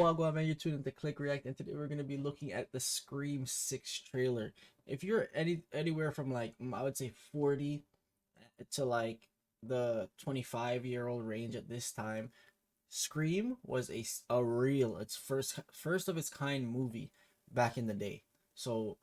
Wagwan, man. You're tuned into Click React, and today we're gonna be looking at the Scream 6 trailer. If you're anywhere from like I would say 40 to like the 25-year-old range at this time, Scream was a real its first of its kind movie back in the day. So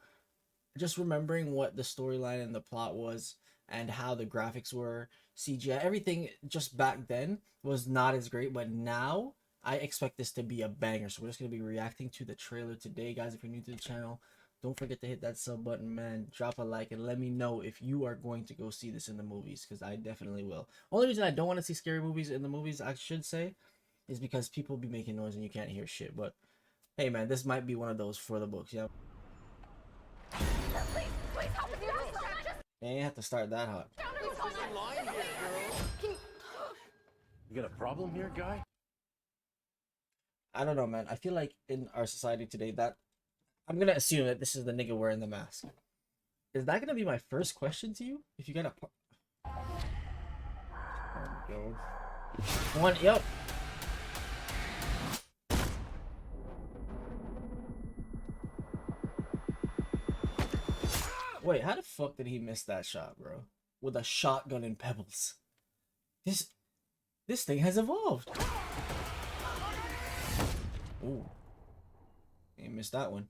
just remembering what the storyline and the plot was and how the graphics were, CGI, everything just back then was not as great, but now I expect this to be a banger. So we're just gonna be reacting to the trailer today, guys. If you're new to the channel, don't forget to hit that sub button, man. Drop a like and let me know if you are going to go see this in the movies, because I definitely will. Only reason I don't want to see scary movies in the movies, I should say, is because people be making noise and you can't hear shit. But hey, man, this might be one of those for the books. Yeah. Please help me. You ain't have to start that hot. You got a problem here, guy? I don't know, man. I feel like in our society today, that I'm gonna assume that this is the nigga wearing the mask. Is that gonna be my first question to you? If you got a one, yep. Wait, how the fuck did he miss that shot, bro? With a shotgun and pebbles. This thing has evolved. Ooh. He missed that one.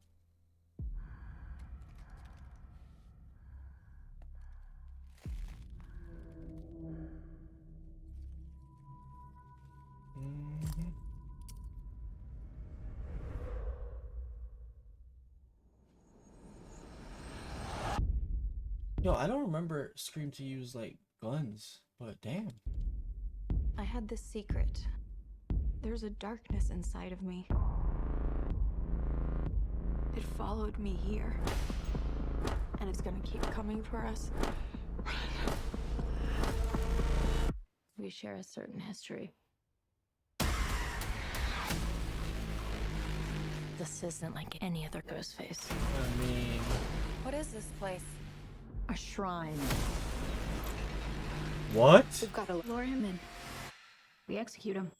Yo, I don't remember Scream to use like guns, but damn. I had this secret. There's a darkness inside of me. It followed me here. And it's gonna keep coming for us. We share a certain history. This isn't like any other ghost face. I mean, What is this place? A shrine. what? We've got to lure him in. We execute him.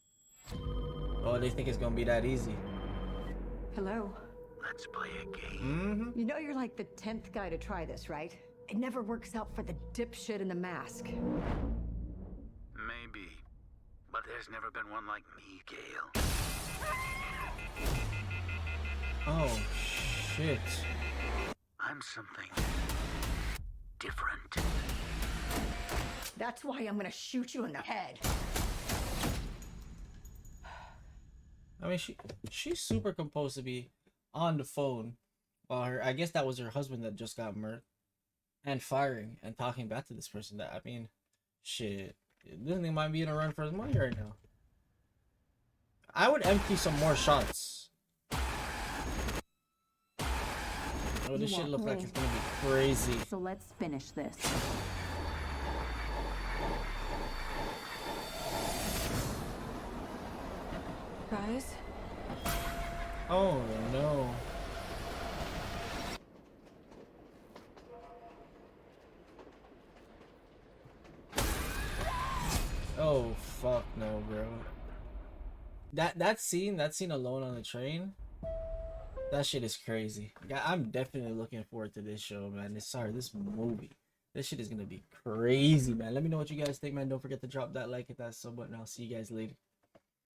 Oh, they think it's gonna be that easy. Hello. Let's play a game. You know you're like the 10th guy to try this, right? It never works out for the dipshit in the mask. Maybe. But there's never been one like me, Gale. Oh, shit. I'm something different. That's why I'm gonna shoot you in the head. I mean, she's super composed to be on the phone while I guess that was her husband that just got murdered, and firing and talking back to this person. That, I mean, shit, this thing might be in a run for his money right now. I would empty some more shots. Oh, this shit looks like it's gonna be crazy. So let's finish this. Guys? Oh no. Oh fuck no, bro. That scene alone on the train, that shit is crazy. Yeah, I'm definitely looking forward to this show, man. This movie. This shit is gonna be crazy, man. Let me know what you guys think, man. Don't forget to drop that like, hit that sub button. I'll see you guys later.